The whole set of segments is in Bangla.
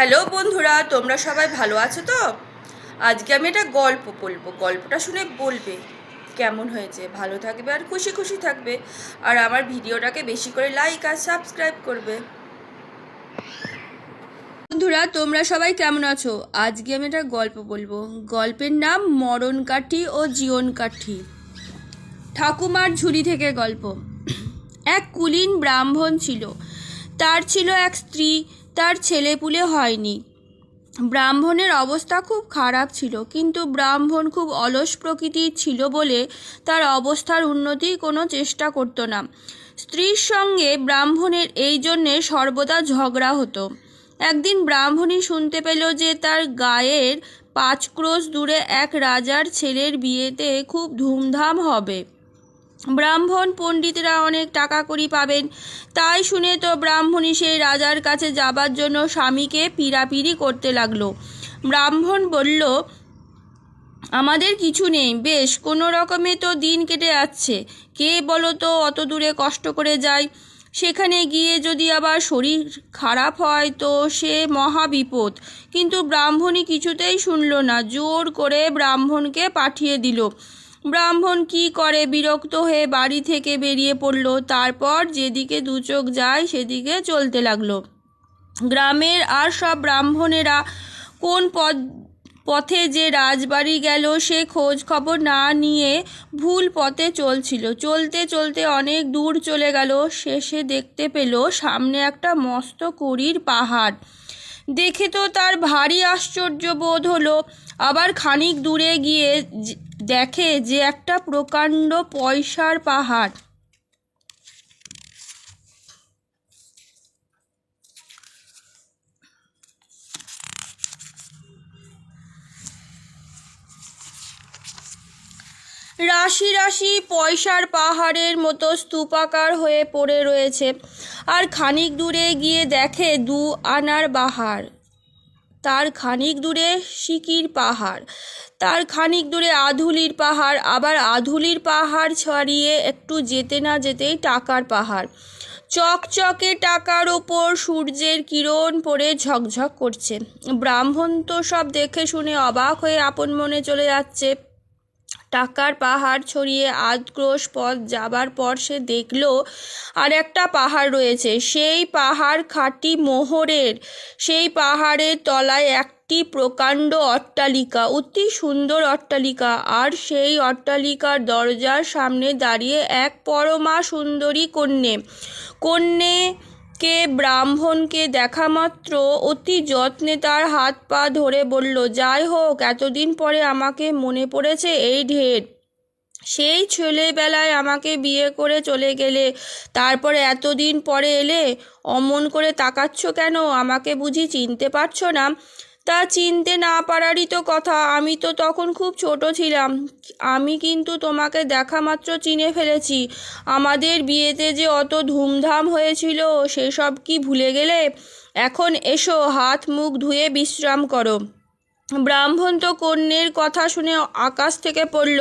হ্যালো বন্ধুরা, তোমরা সবাই ভালো আছো তো? আজকে আমি একটা গল্প বলবো। গল্পটা শুনে বলবে কেমন হয়েছে। ভালো থাকবে আর খুশি খুশি থাকবে। আর আমার ভিডিওটাকে বেশি করে লাইক আর সাবস্ক্রাইব করবে। বন্ধুরা, তোমরা সবাই কেমন আছো? আজকে আমি একটা গল্প বলবো। গল্পের নাম মরণ কাঠি ও জীবন কাঠি। ঠাকুমার ঝুলি থেকে গল্প। এক কুলীন ব্রাহ্মণ ছিল। তার ছিল এক স্ত্রী। তার ছেলেপুলে হয়নি। ব্রাহ্মণের অবস্থা খুব খারাপ ছিল, কিন্তু ব্রাহ্মণ খুব অলস প্রকৃতির ছিল বলে তার অবস্থার উন্নতির কোনো চেষ্টা করতো না। স্ত্রীর সঙ্গে ব্রাহ্মণের এই জন্যে সর্বদা ঝগড়া হতো। একদিন ব্রাহ্মণী শুনতে পেল যে তার গায়ের 5 ক্রোশ দূরে এক রাজার ছেলের বিয়েতে খুব ধুমধাম হবে। ব্রাহ্মণ পণ্ডিতরা অনেক টাকা কড়ি পাবেন। তাই শুনে তো ব্রাহ্মণী সেই রাজার কাছে যাবার জন্য স্বামীকে পীড়াপিড়ি করতে লাগলো। ব্রাহ্মণ বলল, আমাদের কিছু নেই, বেশ কোনো রকমে তো দিন কেটে যাচ্ছে। কে বলো তো অত দূরে কষ্ট করে যায়, সেখানে গিয়ে যদি আবার শরীর খারাপ হয় তো সে মহা বিপদ। কিন্তু ব্রাহ্মণী কিছুতেই শুনল না, জোর করে ব্রাহ্মণকে পাঠিয়ে দিল। ব্রাহ্মণ কি করে, বিরক্ত হয়ে বাড়ি থেকে বেরিয়ে পড়ল। তারপর যেদিকে দু চোখ যায় সেদিকে চলতে লাগলো। গ্রামের আর সব ব্রাহ্মণেরা কোন পথে যে রাজবাড়ি গেল সে খোঁজ খবর না নিয়ে ভুল পথে চলছিল। চলতে চলতে অনেক দূর চলে গেল। শেষে দেখতে পেল সামনে একটা মস্ত কড়ির পাহাড়। দেখে তো তার ভারী আশ্চর্য বোধ হলো। আবার খানিক দূরে গিয়ে দেখে যে একটা প্রকাণ্ড পয়সার পাহাড়। রাশি রাশি পয়সার পাহাড়ের মতো স্তূপাকার হয়ে পড়ে রয়েছে। আর খানিক দূরে গিয়ে দেখে 2 আনার বাহার। তার খানিক দূরে সিকির পাহাড়, তার খানিক দূরে আধুলির পাহাড়, আবার আধুলির পাহাড় ছাড়িয়ে একটু যেতে না যেতেই টাকার পাহাড়। চকচকে টাকার ওপর সূর্যের কিরণ পড়ে ঝকঝক করছে। ব্রাহ্মণ তো সব দেখে শুনে অবাক হয়ে আপন মনে চলে যাচ্ছে। টাকার পাহাড় ছড়িয়ে 8 ক্রোশ পথ যাবার পর সে দেখল আর একটা পাহাড় রয়েছে। সেই পাহাড় খাঁটি মোহরের। সেই পাহাড়ের তলায় একটি প্রকাণ্ড অট্টালিকা, অতি সুন্দর অট্টালিকা। আর সেই অট্টালিকার দরজার সামনে দাঁড়িয়ে এক পরমা সুন্দরী কন্যে ব্রাহ্মণকে দেখা মাত্র অতি যত্নে তার হাত পা ধরে বলল, যাই হোক, এতদিন পরে আমাকে মনে পড়েছে, এই ঢের। সেই ছেলেবেলায় আমাকে বিয়ে করে চলে গেলে, তারপরে এতদিন পরে এলে। অমন করে তাকাচ্ছ কেন? আমাকে বুঝি চিনতে পারছো না? তা চিনতে না পারারই তো কথা, আমি তো তখন খুব ছোট ছিলাম। আমি কিন্তু তোমাকে দেখা মাত্র চিনে ফেলেছি। আমাদের বিয়েতে যে অত ধুমধাম হয়েছিল সেসব কি ভুলে গেলে? এখন এসো, হাত মুখ ধুয়ে বিশ্রাম করো। ব্রাহ্মণ তো কন্যের কথা শুনে আকাশ থেকে পড়ল।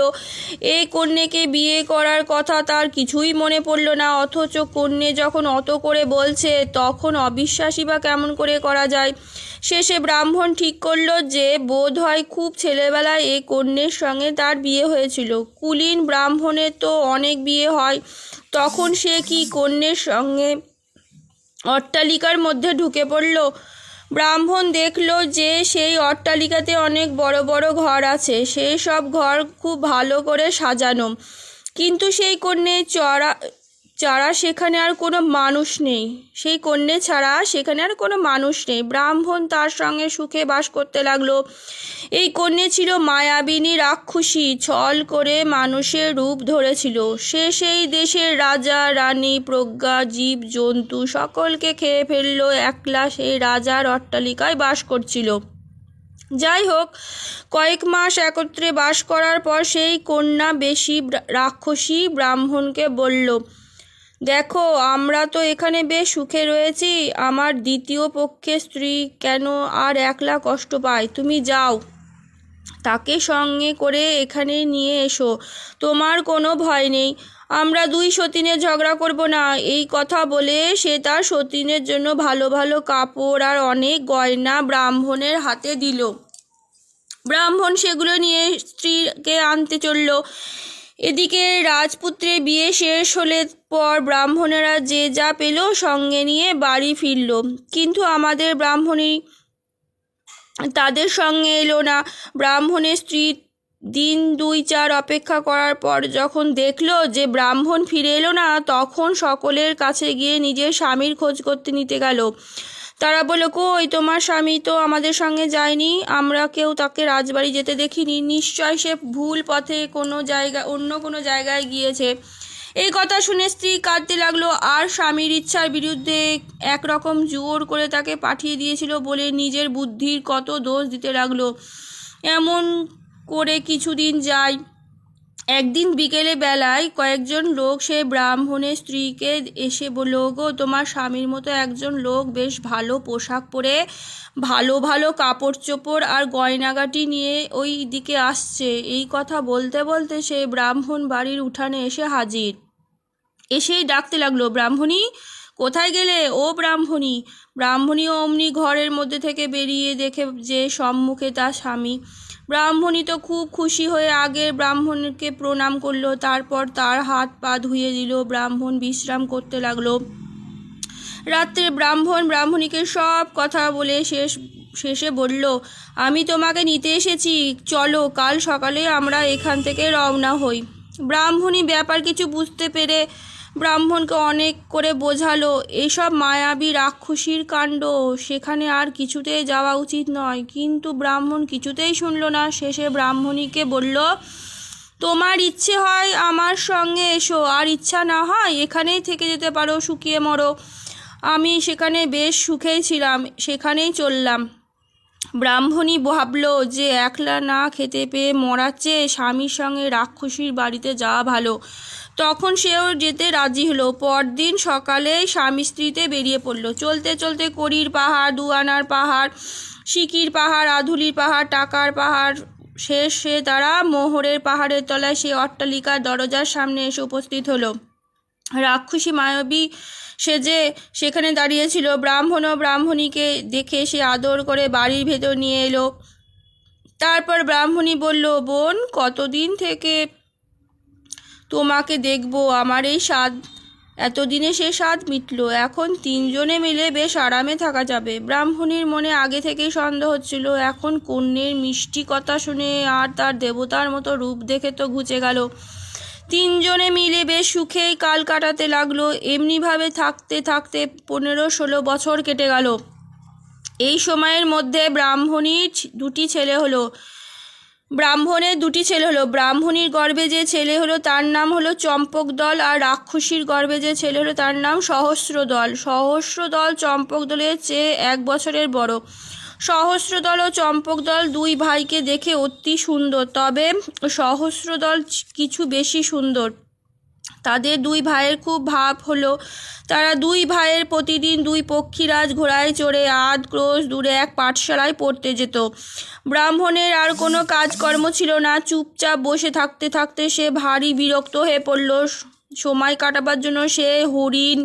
এই কন্যেকে বিয়ে করার কথা তার কিছুই মনে পড়ল না। অথচ কন্যে যখন অত করে বলছে তখন অবিশ্বাসী বা কেমন করে করা যায়। শেষে ব্রাহ্মণ ঠিক করল যে বোধ হয় খুব ছেলেবেলায় এই কন্যের সঙ্গে তার বিয়ে হয়েছিল। কুলীন ব্রাহ্মণের তো অনেক বিয়ে হয়, তখন সে কি কন্যের সঙ্গে অট্টালিকার মধ্যে ঢুকে পড়ল। ব্রাহ্মণ দেখল যে সেই অট্টালিকাতে অনেক বড় বড় ঘর আছে। সেই সব ঘর খুব ভালো করে সাজানো, কিন্তু সেই কন্যে ছাড়া সেখানে আর কোনো মানুষ নেই। সেই কন্যে ছাড়া সেখানে আর কোনো মানুষ নেই। ব্রাহ্মণ তার সঙ্গে সুখে বাস করতে লাগলো। এই কন্যে ছিল মায়াবিনী রাক্ষসী, ছল করে মানুষের রূপ ধরেছিল। সে সেই দেশের রাজা রানী প্রজ্ঞা জীব জন্তু সকলকে খেয়ে ফেললো। একলা সেই রাজার অট্টালিকায় বাস করছিল। যাই হোক, কয়েক মাস একত্রে বাস করার পর সেই কন্যা বেশি রাক্ষসী ব্রাহ্মণকে বলল, দেখো, আমরা তো এখানে বেশ সুখে রয়েছি। আমার দ্বিতীয় পক্ষের স্ত্রী কেন আর একলা কষ্ট পায়? তুমি যাও, তাকে সঙ্গে করে এখানে নিয়ে এসো। তোমার কোনো ভয় নেই। আমরা দুই সতীনের ঝগড়া করব না। এই কথা বলে সে তার সতীনের জন্য ভালো ভালো কাপড় আর অনেক গয়না ব্রাহ্মণের হাতে দিল। ব্রাহ্মণ সেগুলো নিয়ে স্ত্রীকে আনতে চলল। এদিকে রাজপুত্রের বিয়ে শেষ হলে পর ব্রাহ্মণেরা যে যা পেল সঙ্গে নিয়ে বাড়ি ফিরল, কিন্তু আমাদের ব্রাহ্মণী তাদের সঙ্গে এলো না। ব্রাহ্মণের স্ত্রী দিন 2-4 অপেক্ষা করার পর যখন দেখলো যে ব্রাহ্মণ ফিরে এলো না, তখন সকলের কাছে গিয়ে নিজের স্বামীর খোঁজ করতে নিতে গেল। তারা বলল, কই তোমার স্বামী তো আমাদের সঙ্গে যায়নি, আমরা কেউ তাকে রাজবাড়ি যেতে দেখিনি, নিশ্চয় সে ভুল পথে অন্য কোনো জায়গায় গিয়েছে। এই কথা শুনে স্ত্রী কাঁদতে লাগলো আর স্বামীর ইচ্ছার বিরুদ্ধে একরকম জোর করে তাকে পাঠিয়ে দিয়েছিল বলে নিজের বুদ্ধির কত দোষ দিতে লাগলো। এমন করে কিছুদিন যায়। একদিন বিকেলে বেলায় কয়েকজন লোক সে ব্রাহ্মণের স্ত্রীকে এসে বলল, গো তোমার স্বামীর মতো একজন লোক বেশ ভালো পোশাক পরে ভালো ভালো কাপড় চোপড় আর গয়নাগাটি নিয়ে ওই দিকে আসছে। এই কথা বলতে বলতে সে ব্রাহ্মণ বাড়ির উঠানে এসে হাজির। এসেই ডাকতে লাগলো, ব্রাহ্মণী কোথায় গেলে ও ব্রাহ্মণী। ব্রাহ্মণীও অমনি ঘরের মধ্যে থেকে বেরিয়ে দেখে যে সম্মুখে তার স্বামী। ব্রাহ্মণী তো খুব খুশি হয়ে আগের ব্রাহ্মণকে প্রণাম করলো, তারপর তার হাত পা ধুয়ে দিল। ব্রাহ্মণ বিশ্রাম করতে লাগলো। রাত্রে ব্রাহ্মণ ব্রাহ্মণীকে সব কথা বলে শেষে বলল, আমি তোমাকে নিতে এসেছি, চলো কাল সকালে আমরা এখান থেকে রওনা হই। ব্রাহ্মণী ব্যাপার কিছু বুঝতে পেরে ব্রাহ্মণকে অনেক করে বোঝালো এসব মায়াবী রাক্ষসীর কাণ্ড, সেখানে আর কিছুতেই যাওয়া উচিত নয়, কিন্তু ব্রাহ্মণ কিছুতেই শুনল না। শেষে ব্রাহ্মণীকে বলল, তোমার ইচ্ছে হয় আমার সঙ্গে এসো, আর ইচ্ছা না হয় এখানেই থেকে যেতে পারো, শুকিয়ে মরো। আমি সেখানে বেশ সুখেই ছিলাম, সেখানেই চললাম। ব্রাহ্মণী ভাবল যে একলা না খেতে পেয়ে মরার চেয়ে স্বামীর সঙ্গে রাক্ষসীর বাড়িতে যাওয়া ভালো। তখন সেও যেতে রাজি হলো। পরদিন সকালে স্বামী স্ত্রীতে বেরিয়ে পড়ল। চলতে চলতে কড়ির পাহাড়, দুয়ানার পাহাড়, সিকির পাহাড়, আধুলির পাহাড়, টাকার পাহাড় শেষে তারা মোহরের পাহাড়ের তলায় সে অট্টালিকার দরজার সামনে এসে উপস্থিত হলো। রাক্ষসী মায়াবী সেজে সেখানে দাঁড়িয়েছিল। ব্রাহ্মণ ও ব্রাহ্মণীকে দেখে সে আদর করে বাড়ির ভেতর নিয়ে এলো। তারপর ব্রাহ্মণী বলল, বোন, কতদিন থেকে তোমাকে দেখবো, আমার এই স্বাদ এতদিনে সে স্বাদ মিটল, এখন 3 জনে মিলে বেশ আরামে থাকা যাবে। ব্রাহ্মণীর মনে আগে থেকেই সন্দেহ হচ্ছিল, এখন কন্যের মিষ্টি কথা শুনে আর তার দেবতার মতো রূপ দেখে তো ঘুচে গেল। 3 জনে মিলে বেশ সুখেই কাল কাটাতে লাগলো। এমনিভাবে থাকতে থাকতে 15-16 বছর কেটে গেল। এই সময়ের মধ্যে ব্রাহ্মণের 2টি ছেলে হলো। ব্রাহ্মণীর গর্ভে যে ছেলে হলো তার নাম হলো চম্পকদল, আর রাক্ষসীর গর্ভে যে ছেলে হলো তার নাম সহস্রদল। সহস্রদল চম্পকদলের চেয়ে 1 বছরের বড়। সহস্রদল ও চম্পকদল 2 ভাইকে দেখে অতি সুন্দর, তবে সহস্রদল কিছু বেশি সুন্দর। তাদের 2 ভাইয়ের খুব ভাব হলো। তারা 2 ভাইয়ের প্রতিদিন 2 পক্ষীরাজ ঘোড়ায় চড়ে আধ ক্রোশ দূরে এক পাঠশালায় পড়তে যেত। ব্রাহ্মণের আর কোনো কাজকর্ম ছিল না। চুপচাপ বসে থাকতে থাকতে সে ভারী বিরক্ত হয়ে পড়ল। সময় কাটাবার জন্য সে হরিণ,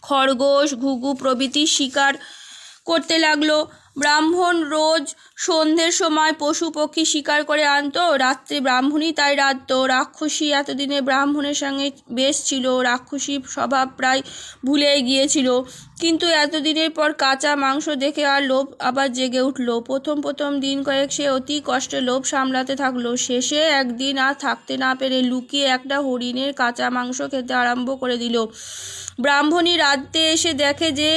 খরগোশ, ঘুঘু প্রভৃতি শিকার করতে লাগলো। ব্রাহ্মণ রোজ সন্ধ্যের সময় পশু পক্ষী শিকার করে আনতো, রাত্রে ব্রাহ্মণই তাই রাঁধত। রাক্ষসী এতদিনে ব্রাহ্মণের সঙ্গে বেশ ছিল, রাক্ষসীর স্বভাব প্রায় ভুলে গিয়েছিল, কিন্তু এতদিনের পর কাঁচা মাংস দেখে আর লোভ আবার জেগে উঠল। প্রথম দিন কয়েক সে অতি কষ্টে লোভ সামলাতে থাকলো। শেষে একদিন আর থাকতে না পেরে লুকিয়ে একটা হরিণের কাঁচা মাংস খেতে আরম্ভ করে দিল। ব্রাহ্মণী রাঁধতে এসে দেখে যে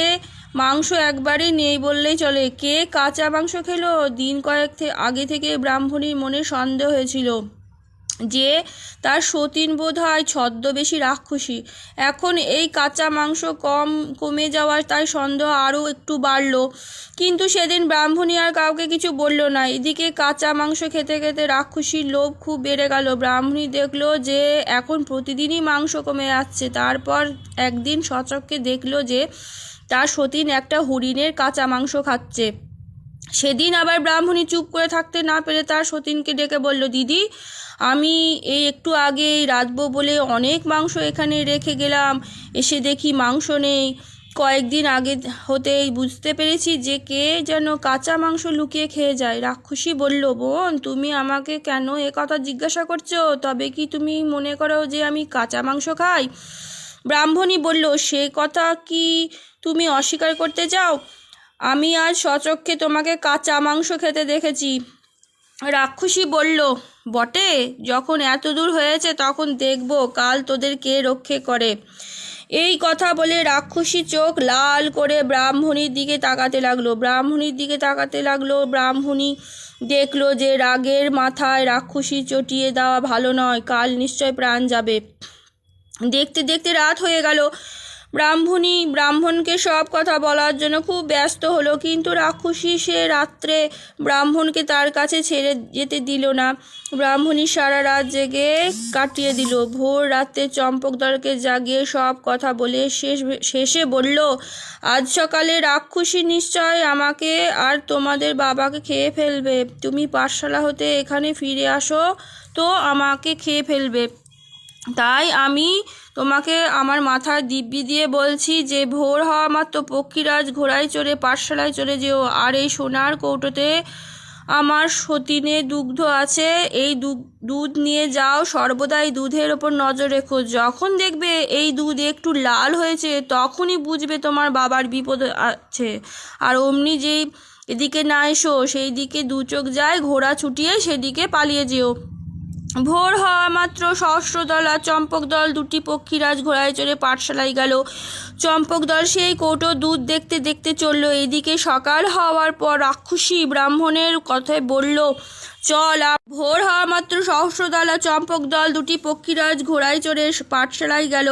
মাংস একবারই নেই বললেই চলে। কে কাঁচা মাংস খেলো? দিন কয়েক আগে থেকে ব্রাহ্মণীর মনে সন্দেহ হয়েছিল যে তার সতীন বোধ হয় ছদ্মবেশী রাক্ষসী। এখন এই কাঁচা মাংস কমে যাওয়ার তাই সন্দেহ আরও একটু বাড়ল। কিন্তু সেদিন ব্রাহ্মণী আর কাউকে কিছু বলল না। এদিকে কাঁচা মাংস খেতে খেতে রাক্ষসীর লোভ খুব বেড়ে গেল। ব্রাহ্মণী দেখলো যে এখন প্রতিদিনই মাংস কমে যাচ্ছে। তারপর একদিন সচক্ষে দেখলো যে তার সতীন একটা হরিণের কাঁচা মাংস খাচ্ছে। সেদিন আবার ব্রাহ্মণী চুপ করে থাকতে না পেরে তার সতীনকে ডেকে বলল, দিদি, আমি এই একটু আগে রাঁধবো বলে অনেক মাংস এখানে রেখে গেলাম, এসে দেখি মাংস নেই। কয়েকদিন আগে হতেই বুঝতে পেরেছি যে কে যেন কাঁচা মাংস লুকিয়ে খেয়ে যায়। রাক্ষসী বলল, বোন, তুমি আমাকে কেন এ কথা জিজ্ঞাসা করছো? তবে কি তুমি মনে করো যে আমি কাঁচা মাংস খাই? ব্রাহ্মণী বলল, সে কথা কি তুমি অস্বীকার করতে চাও? আমি আজ স্বচক্ষে তোমাকে কাঁচা মাংস খেতে দেখেছি। রাক্ষসী বলল, বটে? যখন এত দূর হয়েছে তখন দেখব কাল তোদের কে রক্ষে করে। এই কথা বলে রাক্ষসী চোখ লাল করে ব্রাহ্মণীর দিকে তাকাতে লাগলো। ব্রাহ্মণী দেখলো যে রাগের মাথায় রাক্ষসী চটিয়ে দেওয়া ভালো নয়, কাল নিশ্চয় প্রাণ যাবে। দেখতে দেখতে রাত হয়ে গেল। ব্রাহ্মণকে সব কথা বলার জন্য খুব ব্যস্ত হলো, কিন্তু রাক্ষসী সে রাত্রে ব্রাহ্মণকে তার কাছে ছেড়ে যেতে দিল না। ব্রাহ্মণী সারা রাত জেগে কাটিয়ে দিল। ভোর রাতে চম্পকদলকে জাগিয়ে সব কথা বলে শেষে বলল, আজ সকালে রাক্ষসী নিশ্চয় আমাকে আর তোমাদের বাবাকে খেয়ে ফেলবে। তুমি পাঠশালা হতে এখানে ফিরে আসো তো আমাকে খেয়ে ফেলবে। তাই আমি তোমাকে আমার মাথার দিব্যি দিয়ে বলছি যে ভোর হওয়া মাত্র পক্ষীরাজ ঘোড়ায় চড়ে পাঠশালায় চলে যেও। আর এই সোনার কৌটোতে আমার সতীনের দুগ্ধ আছে, এই দুধ নিয়ে যাও। সর্বদাই দুধের ওপর নজর রেখো। যখন দেখবে এই দুধ একটু লাল হয়েছে তখনই বুঝবে তোমার বাবার বিপদ আছে। আর অমনি যেই এদিকে না এসো, সেই দিকে দু চোখ যায়, ঘোড়া ছুটিয়ে সেদিকে পালিয়ে যেও। ভোর হওয়া মাত্র সহস্রদল আর চম্পকদল দুটি পক্ষীরাজ ঘোড়ায় চড়ে পাঠশালায় গেল। চম্পকদল সেই কৌটো দুধ দেখতে দেখতে চলল। এদিকে সকাল হওয়ার পর রাক্ষসী ব্রাহ্মণের কথায় বলল, চল। ভোর হওয়া মাত্র সহস্রদল আর চম্পকদল দুটি পক্ষীরাজ ঘোড়ায় চড়ে পাঠশালায় গেল।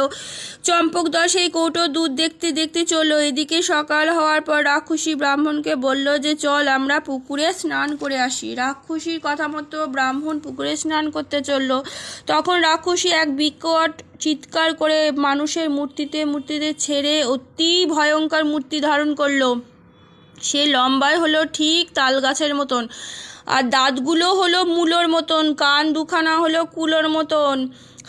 চম্পকদল সেই কৌটো দুধ দেখতে দেখতে চলল। এদিকে সকাল হওয়ার পর রাক্ষসী ব্রাহ্মণকে বলল যে চল আমরা পুকুরে স্নান করে আসি। রাক্ষসীর কথা মতো ব্রাহ্মণ পুকুরে স্নান করতে চলল। তখন রাক্ষসী এক বিকট চিৎকার করে মানুষের মূর্তিতে ছেড়ে অতি ভয়ঙ্কর মূর্তি ধারণ করলো। সে লম্বায় হলো ঠিক তাল গাছের মতন, আর দাঁতগুলো হলো মূলোর মতন, কান দুখানা হলো কুলোর মতন,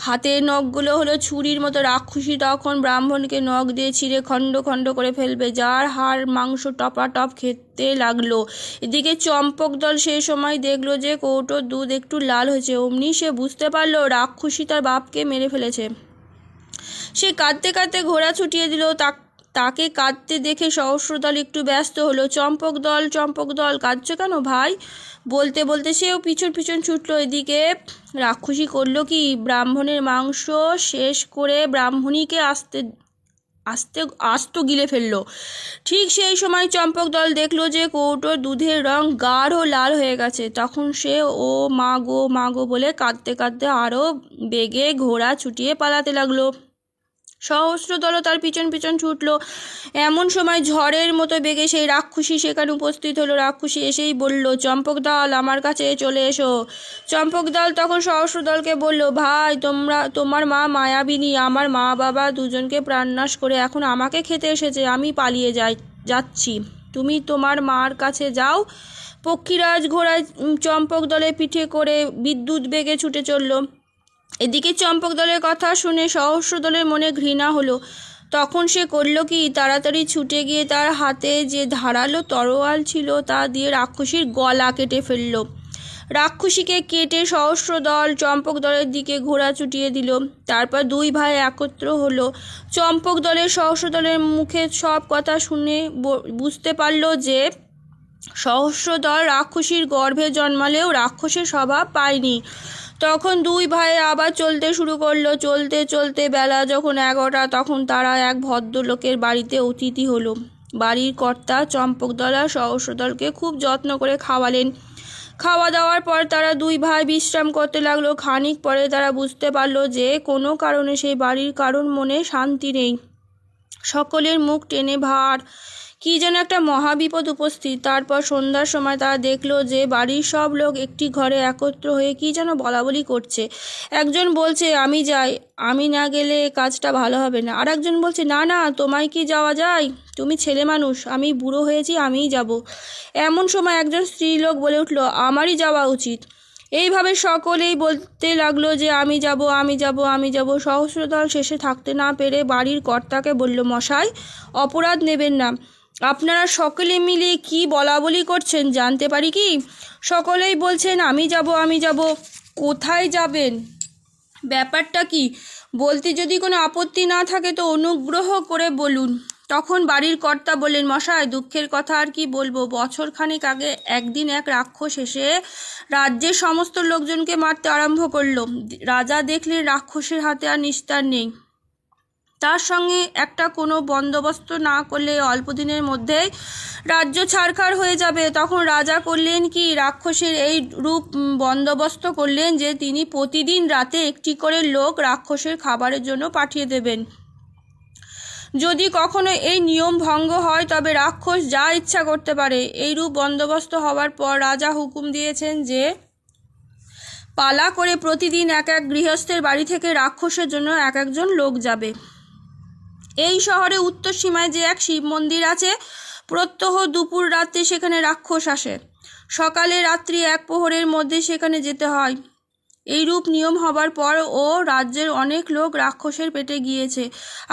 হাতের নখগুলো হলো ছুরির মতো। রাক্ষসী তখন ব্রাহ্মণকে নখ দিয়ে ছিঁড়ে খণ্ড খণ্ড করে ফেলবে, যার হাড় মাংস টপাটপ খেতে লাগলো। এদিকে চম্পকদল সেই সময় দেখলো যে কৌটোর দুধ একটু লাল হয়েছে। অমনি সে বুঝতে পারলো রাক্ষসী তার বাপকে মেরে ফেলেছে। সে কাঁদতে কাঁদতে ঘোড়া ছুটিয়ে দিল। তাকে কাঁদতে দেখে সহস্রদল একটু ব্যস্ত হলো। চম্পকদল কাঁদছো কেন ভাই? বলতে বলতে সেও পিছন পিছন ছুটলো। এদিকে রাক্ষসী করলো কি, ব্রাহ্মণের মাংস শেষ করে ব্রাহ্মণীকে আস্ত গিলে ফেললো। ঠিক সেই সময় চম্পকদল দেখলো যে কৌটোর দুধের রং গাঢ় লাল হয়ে গেছে। তখন সে ও মা গো বলে কাঁদতে কাঁদতে আরও বেগে ঘোড়া ছুটিয়ে পালাতে লাগলো। সহস্রদল তার পিছন পিছন ছুটলো। এমন সময় ঝড়ের মতো বেগে সেই রাক্ষসী সেখানে উপস্থিত হলো। রাক্ষসী এসেই বলল, চম্পকদল আমার কাছে চলে এসো। চম্পকদল তখন সহস্রদলকে বলল, ভাই, তোমার মা মায়াবিনী আমার মা বাবা দুজনকে প্রাণনাশ করে এখন আমাকে খেতে এসেছে। আমি পালিয়ে যাচ্ছি, তুমি তোমার মার কাছে যাও। পক্ষীরাজ ঘোড়ায় চম্পকদলের পিঠে করে বিদ্যুৎ বেগে ছুটে চলল। এদিকে চম্পকদলের কথা শুনে সহস্রদলের মনে ঘৃণা হলো। তখন সে করল কি, তাড়াতাড়ি ছুটে গিয়ে তার হাতে যে ধারালো তরোয়াল ছিল তা দিয়ে রাক্ষসীর গলা কেটে ফেলল। রাক্ষসীকে কেটে সহস্রদল চম্পকদলের দিকে ঘোড়া ছুটিয়ে দিল। তারপর দুই ভাই একত্র হলো। চম্পকদলের সহস্রদলের মুখে সব কথা শুনে বুঝতে পারল যে সহস্রদল রাক্ষসীর গর্ভে জন্মালেও রাক্ষসের স্বভাব পায়নি। তখন দুই ভাই আবার চলতে শুরু করলো। চলতে চলতে বেলা যখন 11টা, তখন তারা এক ভদ্রলোকের বাড়িতে অতিথি হলো। বাড়ির কর্তা চম্পকদল আর সহস্রদলকে খুব যত্ন করে খাওয়ালেন। খাওয়া দাওয়ার পর তারা দুই ভাই বিশ্রাম করতে লাগলো। খানিক পরে তারা বুঝতে পারলো যে কোনো কারণে সেই বাড়ির কারোর মনে শান্তি নেই। সকলের মুখ টেনে ভার। কি যেন একটা মহাবিপদ উপস্থিত। তারপর সন্ধ্যার সময় তারা দেখলো যে বাড়ির সব লোক একটি ঘরে একত্র হয়ে কি যেন বলাবলি করছে। একজন বলছে, আমি যাই, আমি না গেলে কাজটা ভালো হবে না। আর একজন বলছে, না না, তোমায় কি যাওয়া যায়, তুমি ছেলে মানুষ, আমি বুড়ো হয়েছি, আমিই যাব। এমন সময় একজন স্ত্রীলোক বলে উঠল, আমারই যাওয়া উচিত। এইভাবে সকলেই বলতে লাগলো যে আমি যাব, আমি যাব, আমি যাব। সহস্রদল শেষে থাকতে না পেরে বাড়ির কর্তাকে বলল, মশাই, অপরাধ নেবেন না, আপনারা সকলে মিলে কি বলাবলি করছেন জানতে পারি কি? সকলেই বলছেন আমি যাব, আমি যাব। কোথায় যাবেন, ব্যাপারটা কি? বলতে যদি কোনো আপত্তি না থাকে তো অনুগ্রহ করে বলুন। তখন বাড়ির কর্তা বললেন, মশাই, দুঃখের কথা আর কি বলবো, বছরখানেক আগে একদিন এক রাক্ষস এসে রাজ্যের সমস্ত লোকজনকে মারতে আরম্ভ করলো। রাজা দেখলেন রাক্ষসের হাতে আর নিস্তার নেই। তার সঙ্গে একটা কোনো বন্দোবস্ত না করলে অল্প দিনের মধ্যেই রাজ্য ছাড়খাড় হয়ে যাবে। তখন রাজা করলেন কি, রাক্ষসের এই রূপ বন্দোবস্ত করলেন যে তিনি প্রতিদিন রাতে একটি করে লোক রাক্ষসের খাবারের জন্য পাঠিয়ে দেবেন। যদি কখনো এই নিয়ম ভঙ্গ হয় তবে রাক্ষস যা ইচ্ছা করতে পারে। এই রূপ বন্দোবস্ত হওয়ার পর রাজা হুকুম দিয়েছেন যে পালা করে প্রতিদিন এক এক গৃহস্থের বাড়ি থেকে রাক্ষসের জন্য এক একজন লোক যাবে। এই শহরে উত্তর সীমায় যে এক শিব মন্দির আছে, প্রত্যহ দুপুর রাতে সেখানে রাক্ষস আসে। সকালে রাত্রি এক প্রহরের মধ্যে সেখানে যেতে হয়। এইরূপ নিয়ম হবার পর ও রাজ্যের অনেক লোক রাক্ষসের পেটে গিয়েছে।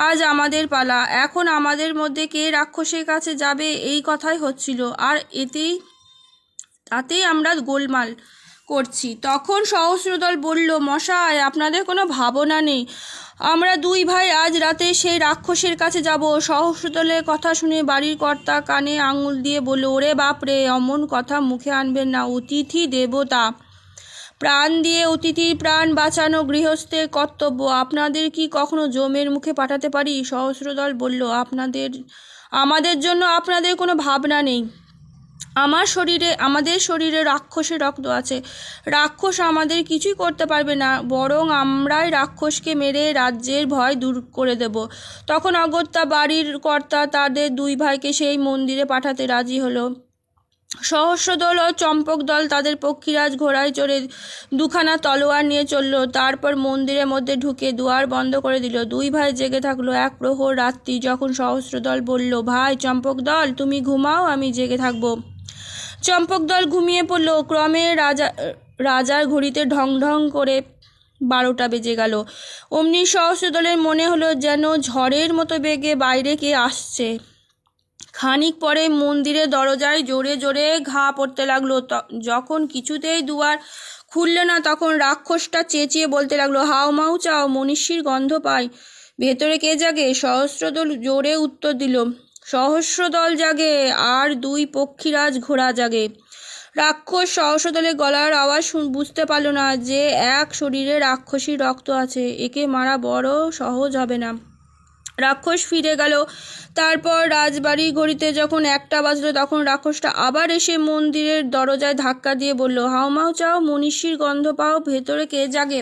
আজ আমাদের পালা, এখন আমাদের মধ্যে কে রাক্ষসের কাছে যাবে এই কথাই হচ্ছিল, আর তাতেই আমরা গোলমাল করছি। তখন সহস্রদল বলল, মশাই, আপনাদের কোনো ভাবনা নেই, আমরা দুই ভাই আজ রাতে সেই রাক্ষসের কাছে যাব। সহস্রদলের কথা শুনে বাড়ির কর্তা কানে আঙুল দিয়ে বলল, ওরে বাপরে, অমন কথা মুখে আনবেন না, অতিথি দেবতা, প্রাণ দিয়ে অতিথির প্রাণ বাঁচানো গৃহস্থের কর্তব্য, আপনাদের কি কখনো জমের মুখে পাঠাতে পারি? সহস্রদল বলল, আমাদের জন্য আপনাদের কোনো ভাবনা নেই। আমাদের শরীরে রাক্ষসের রক্ত আছে, রাক্ষস আমাদের কিছুই করতে পারবে না, বরং আমরাই রাক্ষসকে মেরে রাজ্যের ভয় দূর করে দেব। তখন অগত্যা বাড়ির কর্তা তাদের দুই ভাইকে সেই মন্দিরে পাঠাতে রাজি হলো। সহস্রদল ও চম্পক দল তাদের পক্ষীরাজ ঘোড়ায় চড়ে দুখানা তলোয়ার নিয়ে চলল। তারপর মন্দিরের মধ্যে ঢুকে দুয়ার বন্ধ করে দিল। দুই ভাই জেগে থাকলো এক প্রহর রাত্রি। যখন সহস্রদল বলল, ভাই চম্পক দল, তুমি ঘুমাও, আমি জেগে থাকবো। চম্পক দল ঘুমিয়ে পড়ল। ক্রমে রাজার ঘড়িতে ঢং ঢং করে 12টা বেজে গেল। অমনি সহস্রদলের মনে হলো যেন ঝড়ের মতো বেগে বাইরে কে আসছে। খানিক পরে মন্দিরের দরজায় জোরে জোরে ঘা পড়তে লাগলো। যখন কিছুতেই দুয়ার খুলল না, তখন রাক্ষসটা চেঁচিয়ে বলতে লাগলো, হাও মাউ চাও, মনীষীর গন্ধ পাই, ভেতরে কে জাগে? সহস্রদল জোরে উত্তর দিল, সহস্রদল জাগে, আর দুই পক্ষীরাজ ঘোড়া জাগে। রাক্ষস সহস্রদলের গলার আওয়াজ বুঝতে পারল না যে এক শরীরে রাক্ষসী রক্ত আছে, একে মারা বড় সহজ হবে না। রাক্ষস ফিরে গেল। তারপর রাজবাড়ির ঘড়িতে যখন 1টা বাজলো, তখন রাক্ষসটা আবার এসে মন্দিরের দরজায় ধাক্কা দিয়ে বলল, হাউমাউ চাও, মনীষীর গন্ধ পাও, ভেতরে কে জাগে?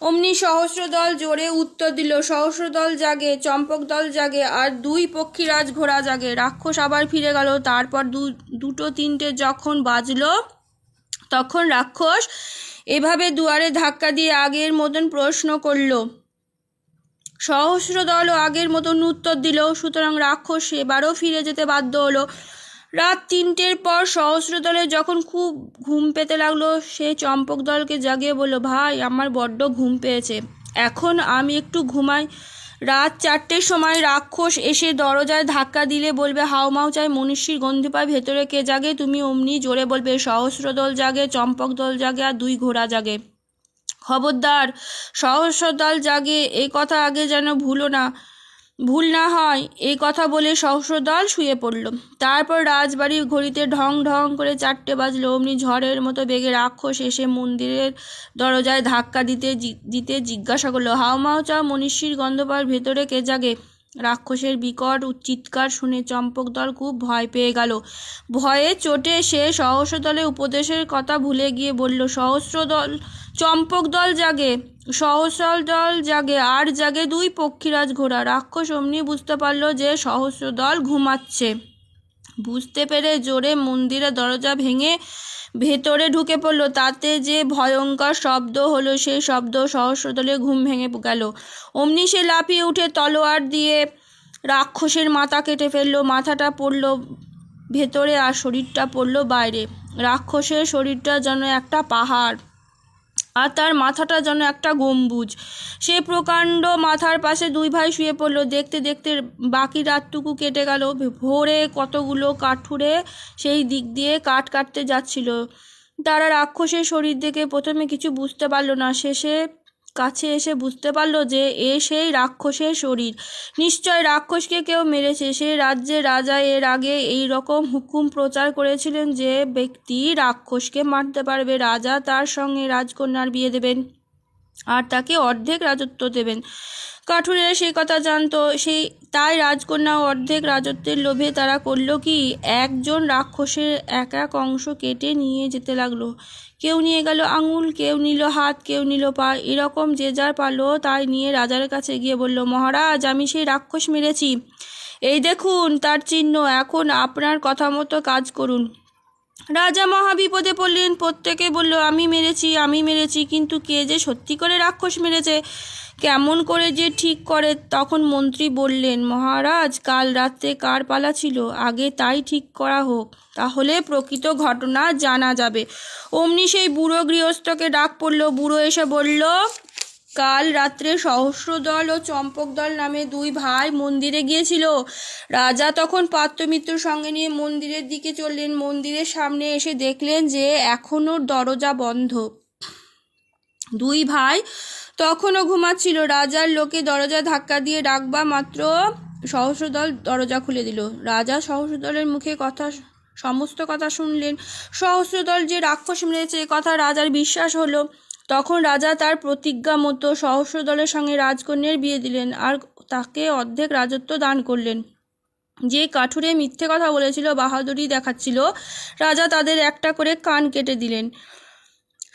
অমনি সহস্রদল জোরে উত্তর দিল, সহস্রদল জাগে, চম্পক দল জাগে, আর দুই পক্ষীরাজ ঘোড়া জাগে। রাক্ষস আবার ফিরে গেল। তারপর 2-3টে যখন বাজলো, তখন রাক্ষস এভাবে দুয়ারে ধাক্কা দিয়ে আগের মতন প্রশ্ন করল। সহস্রদলও আগের মতন উত্তর দিল। সুতরাং রাক্ষস এবারও ফিরে যেতে বাধ্য হলো। রাত 3টের পর সহস্রদলের যখন খুব ঘুম পেতে লাগলো, সে চম্পক দলকে জাগিয়ে বলল, ভাই, আমার বড্ড ঘুম পেয়েছে, এখন আমি একটু ঘুমাই। রাত 4টের সময় রাক্ষস এসে দরজায় ধাক্কা দিলে বলবে, হাউমাউ চাই, মনীষীর গন্ধ পায়, ভেতরে কে জাগে? তুমি অমনি জোরে বলবে, সহস্রদল জাগে, চম্পক দল জাগে, আর দুই ঘোড়া জাগে। খবরদার, সহস্রদল জাগে এই কথা আগে যেন ভুল না হয়। এই কথা বলে সহস্রদল শুয়ে পড়ল। তারপর রাজবাড়ির ঘড়িতে ঢং ঢং করে 4টে বাজলো। অমনি ঝড়ের মতো বেগে রাক্ষস এসে মন্দিরের দরজায় ধাক্কা দিতে জিজ্ঞাসা করলো, হাউমাউ চাও, মনীষীর গন্ধ পাওয়ার, ভেতরে কে জাগে? রাক্ষসের বিকট চিৎকার শুনে চম্পক দল খুব ভয় পেয়ে গেল। ভয়ে চোটে সে সহস্রদলের উপদেশের কথা ভুলে গিয়ে বলল, চম্পক দল জাগে, সহস্রদল জাগে, আর জাগে দুই পক্ষীরাজ ঘোড়া। রাক্ষস অমনি বুঝতে পারল যে সহস্রদল ঘুমাচ্ছে। বুঝতে পেরে জোরে মন্দিরের দরজা ভেঙে ভেতরে ঢুকে পড়ল। তাতে যে ভয়ঙ্কর শব্দ হলো, সেই শব্দ সহস্রদলের ঘুম ভেঙে গেল। অমনি সে লাফিয়ে উঠে তলোয়ার দিয়ে রাক্ষসের মাথা কেটে ফেললো। মাথাটা পড়ল ভেতরে আর শরীরটা পড়ল বাইরে। রাক্ষসের শরীরটা যেন একটা পাহাড় আর তার মাথাটা যেন একটা গম্বুজ। সে প্রকাণ্ড মাথার পাশে দুই ভাই শুয়ে পড়লো। দেখতে দেখতে বাকি রাতটুকু কেটে গেল। ভোরে কতগুলো কাঠুরে সেই দিক দিয়ে কাঠ কাটতে যাচ্ছিল। তারা রাক্ষসের শরীর দেখে প্রথমে কিছু বুঝতে পারল না, শেষে কাছে এসে বুঝতে পারল যে সেই রাক্ষসের শরীর। নিশ্চয় রাক্ষসকে কেউ মেরেছে। সেই রাজ্যের রাজা এর আগে এই রকম হুকুম প্রচার করেছিলেন যে ব্যক্তি রাক্ষসকে মারতে পারবে, রাজা তার সঙ্গে রাজকন্যার বিয়ে দেবেন আর তাকে অর্ধেক রাজত্ব দেবেন। কাঠুরেরা সেই কথা জানতো, তাই রাজকন্যা অর্ধেক রাজত্বের লোভে তারা করল কি, একজন রাক্ষসের এক এক অংশ কেটে নিয়ে যেতে লাগলো। কেউ নিয়ে গেল আঙুল, কেউ নিল হাত, কেউ নিল পা। এরকম যে যার পারলো তাই নিয়ে রাজার কাছে গিয়ে বলল, মহারাজ, আমি সেই রাক্ষস মেরেছি, এই দেখুন তার চিহ্ন, এখন আপনার কথা মতো কাজ করুন। রাজা মহা বিপদে পড়লেন। প্রত্যেকে বলল, আমি মেরেছি, কিন্তু কে যে সত্যি করে রাক্ষস মেরেছে, কেমন করে যে ঠিক করে। তখন মন্ত্রী বললেন, মহারাজ, কাল রাত্রে কার পালা ছিল, আগে তাই ঠিক করা হোক, তাহলে প্রকৃত ঘটনা জানা যাবে। অমনি সেই বুড়ো গৃহস্থকে ডাক পড়ল। বুড়ো এসে বলল, কাল রাত্রে সহস্রদল ও চম্পকদল নামে দুই ভাই মন্দিরে গিয়েছিল। রাজা তখন পাত্রমিত্রর সঙ্গে নিয়ে মন্দিরের দিকে চললেন। মন্দিরের সামনে এসে দেখলেন যে এখনও দরজা বন্ধ। দুই ভাই তখনও ঘুমাচ্ছিল। রাজার লোকে দরজা ধাক্কা দিয়ে ডাকবা মাত্র সহস্রদল দরজা খুলে দিল। রাজা সহস্রদলের মুখে সমস্ত কথা শুনলেন। সহস্রদল যে রাক্ষস মেরেছে কথা রাজার বিশ্বাস হলো। তখন রাজা তার প্রতিজ্ঞা মতো সহস্রদলের সঙ্গে রাজকন্যার বিয়ে দিলেন আর তাকে অর্ধেক রাজত্ব দান করলেন। যে কাঠুরে মিথ্যে কথা বলেছিল, বাহাদুরি দেখাচ্ছিল, রাজা তাদের একটা করে কান কেটে দিলেন।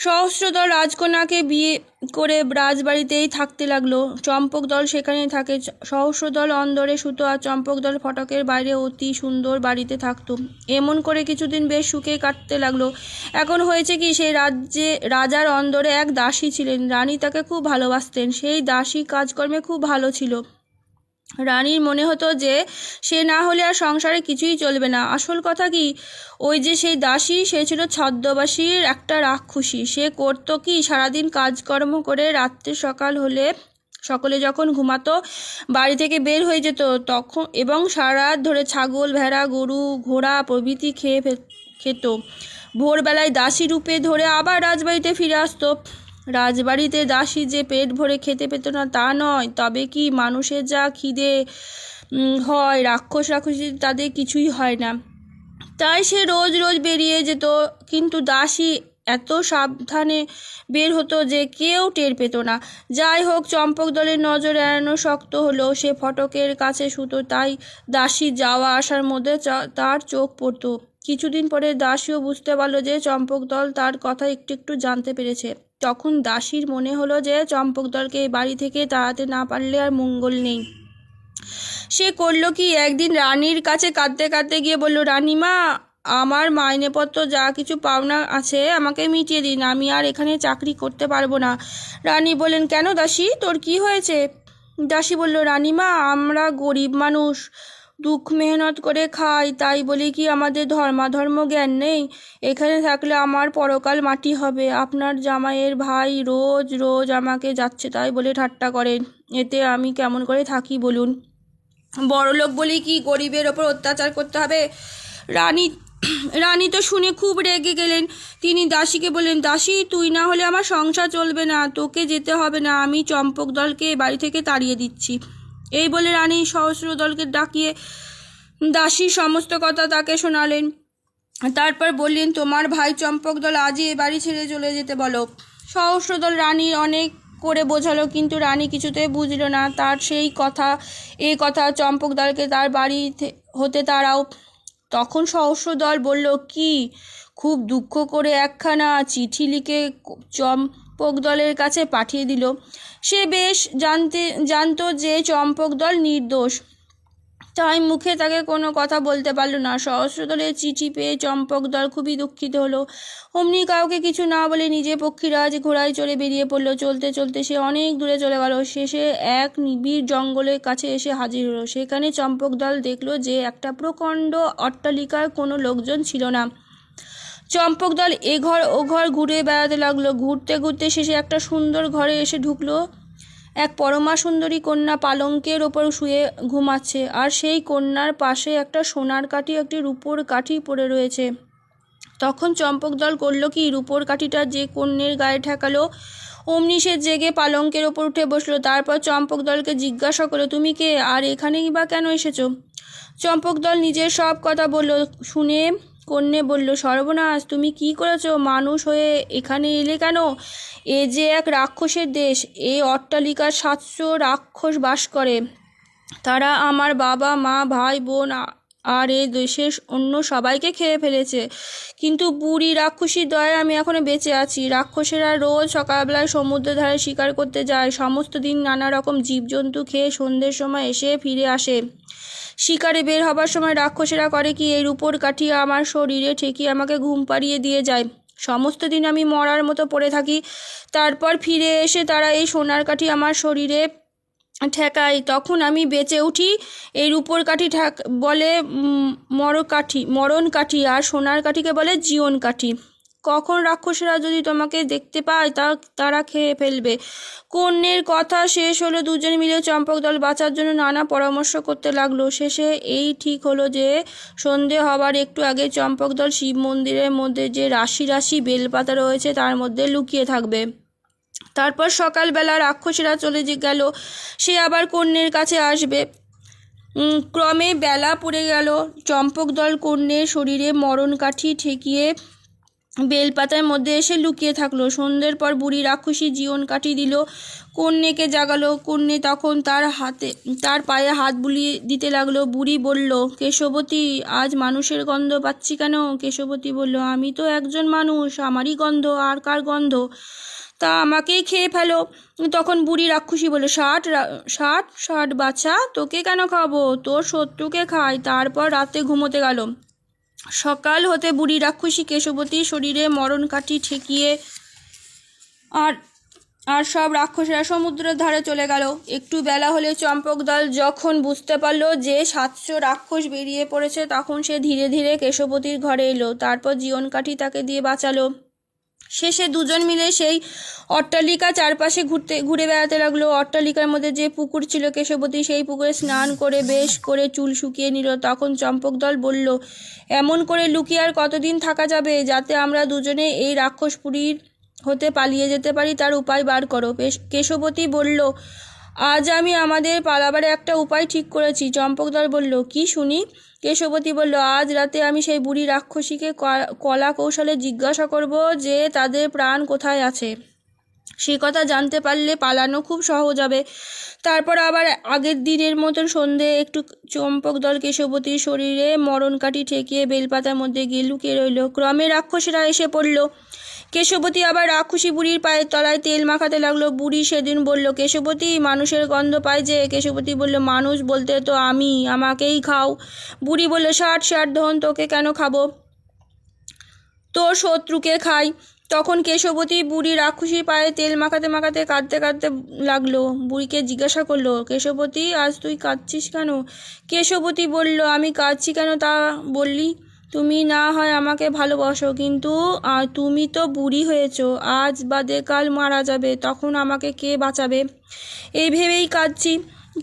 সহস্রদল রাজকন্যাকে বিয়ে করে রাজবাড়িতেই থাকতে লাগলো। চম্পক দল সেখানেই থাকে। সহস্রদল অন্দরে শুতো আর চম্পক দল ফটকের বাইরে অতি সুন্দর বাড়িতে থাকতো। এমন করে কিছুদিন বেশ সুখে কাটতে লাগলো। এখন হয়েছে কি, সেই রাজার অন্দরে এক দাসী ছিলেন। রানী তাকে খুব ভালোবাসতেন। সেই দাসী কাজকর্মে খুব ভালো ছিল। রানীর মনে হতো যে সে না হলে আর সংসারে কিছুই চলবে না। আসল কথা কি, ওই যে সেই দাসী, সে ছিল ছদ্মবেশীর একটা রাক্ষসী। সে করতো কি, সারাদিন কাজকর্ম করে রাত্রে সকাল হলে সকলে যখন ঘুমাতো বাড়ি থেকে বের হয়ে যেত তখন, এবং সারা রাত ধরে ছাগল, ভেড়া, গরু, ঘোড়া প্রভৃতি খেত। ভোরবেলায় দাসী রূপে ধরে আবার রাজবাড়িতে ফিরে আসতো। রাজবাড়িতে দাসী যে পেট ভরে খেতে পেত না তা নয়, তবে কি মানুষের যা খিদে হয়, রাক্ষসী তাদের কিছুই হয় না। তাই সে রোজ রোজ বেরিয়ে যেত, কিন্তু দাসী এত সাবধানে বের হতো যে কেউ টের পেত না। যাই হোক, চম্পক দলের নজর এড়ানো শক্ত হলো। সে ফটকের কাছে শুতো, তাই দাসী যাওয়া আসার মধ্যে তার চোখ পড়তো। কিছুদিন পরে দাসীও বুঝতে পারলো যে চম্পক দল তার কথা একটু একটু জানতে পেরেছে। তখন দাসীর মনে হলো যে চম্পক দলকে এই বাড়ি থেকে তাড়াতে না পারলে আর মঙ্গল নেই। সে করলো কি, একদিন রানীর কাছে কাঁদতে কাঁদতে গিয়ে বলল, রানীমা, আমার মাইনেপত্র যা কিছু পাওনা আছে আমাকে মিটিয়ে দিন, আমি আর এখানে চাকরি করতে পারবো না। রানী বললেন, কেন দাসী, তোর কি হয়েছে? দাসী বলল, রানীমা, আমরা গরিব মানুষ, দুঃখ মেহনত করে খাই, তাই বলি কি আমাদের ধর্মাধর্ম জ্ঞান নেই? এখানে থাকলে আমার পরকাল মাটি হবে। আপনার জামাইয়ের ভাই রোজ রোজ আমাকে যাচ্ছে তাই বলে ঠাট্টা করেন, এতে আমি কেমন করে থাকি বলুন? বড়লোক বলি কি গরিবের ওপর অত্যাচার করতে হবে? রানী তো শুনে খুব রেগে গেলেন। তিনি দাসীকে বললেন, দাসী, তুই না হলে আমার সংসার চলবে না, তোকে যেতে হবে না, আমি চম্পক দলকে বাড়ি থেকে তাড়িয়ে দিচ্ছি। এই বলে রানী সহস্রদলকে ডাকিয়ে দাসীর সমস্ত কথা তাকে শোনালেন। তারপর বললেন, তোমার ভাই চম্পক দল আজই এ বাড়ি ছেড়ে চলে যেতে বলো। সহস্রদল রানী অনেক করে বোঝালো, কিন্তু রানী কিছুতেই বুঝল না। তার এই কথা চম্পক দলকে তার বাড়ি হতে তাড়াও। তখন সহস্রদল বলল, কি, খুব দুঃখ করে একখানা চিঠি লিখে চম্পক দলের কাছে পাঠিয়ে দিল। সে বেশ জানতো যে চম্পক দল নির্দোষ, তাই মুখে তাকে কোনো কথা বলতে পারল না। সহস্রদলের চিঠি পেয়ে চম্পকদল খুবই দুঃখিত হলো। অমনি কাউকে কিছু না বলে নিজে পক্ষীরাজ ঘোড়ায় চড়ে বেরিয়ে পড়ল। চলতে চলতে সে অনেক দূরে চলে গেল। শেষে এক নিবিড় জঙ্গলের কাছে এসে হাজির হলো। সেখানে চম্পকদল দেখল যে একটা প্রকাণ্ড অট্টালিকার কোনো লোকজন ছিল না। চম্পকদল এ ঘর ও ঘর ঘুরে বেড়াতে লাগলো। ঘুরতে ঘুরতে শেষে একটা সুন্দর ঘরে এসে ঢুকলো। এক পরমা সুন্দরী কন্যা পালঙ্কের ওপর শুয়ে ঘুমাচ্ছে, আর সেই কন্যার পাশে একটা সোনার কাঠি একটি রূপোর কাঠি পড়ে রয়েছে। তখন চম্পকদল করল কি, রূপোর কাঠিটা যে কন্যের গায়ে ঠেকালো, অমনি সে জেগে পালঙ্কের ওপর উঠে বসলো। তারপর চম্পকদলকে জিজ্ঞাসা করলো, তুমি কে, আর এখানেই বা কেন এসেছো? চম্পকদল নিজের সব কথা বলল। শুনে কন্যে বলল, সর্বনাশ, তুমি কি করেছো? মানুষ হয়ে এখানে এলে কেন? এ যে এক রাক্ষসের দেশ। এই অট্টালিকার 700 রাক্ষস বাস করে। তারা আমার বাবা মা ভাই বোন আর এ দেশের অন্য সবাইকে খেয়ে ফেলেছে, কিন্তু বুড়ি রাক্ষসীর দয়ায় আমি এখনো বেঁচে আছি। রাক্ষসেরা রোজ সকালবেলায় সমুদ্রের ধারে শিকার করতে যায়। সমস্ত দিন নানা রকম জীবজন্তু খেয়ে সন্ধ্যের সময় এসে ফিরে আসে। শিকারে বের হবার সময় রাক্ষসেরা করে কি, এই রূপোর কাঠি আমার শরীরে ঠেকিয়ে আমাকে ঘুম পাড়িয়ে দিয়ে যায়। সমস্ত দিন আমি মরার মতো পড়ে থাকি। তারপর ফিরে এসে তারা এই সোনার কাঠি আমার শরীরে ঠেকায়, তখন আমি বেঁচে উঠি। এই রূপোর কাঠি বলে মরণ কাঠি, আর সোনার কাঠিকে বলে জীবন কাঠি। কখন রাক্ষসেরা যদি তোমাকে দেখতে পায় তারা খেয়ে ফেলবে। কন্যের কথা শেষ হলো। দুজন মিলে চম্পকদল বাঁচার জন্য নানা পরামর্শ করতে লাগলো। শেষে এই ঠিক হলো যে সন্ধে হবার একটু আগে চম্পকদল শিব মন্দিরের মধ্যে যে রাশি রাশি বেলপাতা রয়েছে তার মধ্যে লুকিয়ে থাকবে। তারপর সকালবেলা রাক্ষসীরা চলে গেল, সে আবার কন্যের কাছে আসবে। ক্রমে বেলা পড়ে গেল। চম্পকদল কন্যের শরীরে মরণ কাঠি ঠেকিয়ে বেলপাতার মধ্যে এসে লুকিয়ে থাকলো। সন্ধ্যের পর বুড়ি রাক্ষসী জীবন কাঠি দিল, কন্যেকে জাগালো। কন্যে তখন তার পায়ে হাত বুলিয়ে দিতে লাগলো। বুড়ি বলল, কেশবতী, আজ মানুষের গন্ধ পাচ্ছি কেন? কেশবতী বলল, আমি তো একজন মানুষ, আমারই গন্ধ, আর কার গন্ধ? তা আমাকেই খেয়ে ফেলো। তখন বুড়ি রাক্ষসী বলল, ষাট বাছা, তোকে কেন খাবো? তোর শত্রুকে খাই। তারপর রাতে ঘুমোতে গেল। সকাল হতে বুড়ি রাক্ষসী কেশবতীর শরীরে মরণ কাঠি ঠেকিয়ে আর সব রাক্ষসেরা সমুদ্রের ধারে চলে গেল। একটু বেলা হলে চম্পকদল যখন বুঝতে পারলো যে 700 রাক্ষস বেরিয়ে পড়েছে, তখন সে ধীরে ধীরে কেশবতীর ঘরে এলো। তারপর জীবন কাঠি তাকে দিয়ে বাঁচালো। শেষে দুজন মিলে সেই অট্টালিকা চারপাশে ঘুরে বেড়াতে লাগলো। অট্টালিকার মধ্যে যে পুকুর ছিল, কেশবতী সেই পুকুরে স্নান করে বেশ করে চুল শুকিয়ে নিল। তখন চম্পকদল বলল, এমন করে লুকিয়ে আর কতদিন থাকা যাবে? যাতে আমরা দুজনে এই রাক্ষসপুরীর হতে পালিয়ে যেতে পারি তার উপায় বার করো। কেশবতী বলল, আজ আমি আমাদের পালাবার একটা উপায় ঠিক করেছি। চম্পকদল বলল, কি শুনি? কেশবতী বলল, আজ রাতে আমি সেই বুড়ি রাক্ষসীকে কলা কৌশলে জিজ্ঞাসা করব যে তাদের প্রাণ কোথায় আছে। সে কথা জানতে পারলে পালানো খুব সহজ হবে। তারপর আবার আগের দিনের মতন সন্ধে একটু চম্পকদল কেশবতীর শরীরে মরণ কাঠি ঠেকিয়ে বেলপাতার মধ্যে গিয়ে লুকিয়ে রইল। ক্রমে রাক্ষসীরা এসে পড়ল। কেশবতী আবার রাক্ষসী বুড়ির পায়ের তলায় তেল মাখাতে লাগলো। বুড়ি সেদিন বলল, কেশবতী, মানুষের গন্ধ পায় যে? কেশবতী বলল, মানুষ বলতে তো আমাকেই খাও। বুড়ি বলল, ষাট ধন, তোকে কেন খাবো? তোর শত্রুকে খাই। তখন কেশবতী বুড়ি রাক্ষসীর পায়ে তেল মাখাতে মাখাতে কাঁদতে লাগলো। বুড়িকে জিজ্ঞাসা করলো, কেশবতী, আজ তুই কাঁদছিস কেন? কেশবতী বলল, আমি কাঁদছি কেন তা বললি? তুমি না হয় আমাকে ভালোবাসো, কিন্তু তুমি তো বুড়ি হয়েছো, আজ বাদে কাল মারা যাবে, তখন আমাকে কে বাঁচাবে? এই ভেবেই কাঁদছি।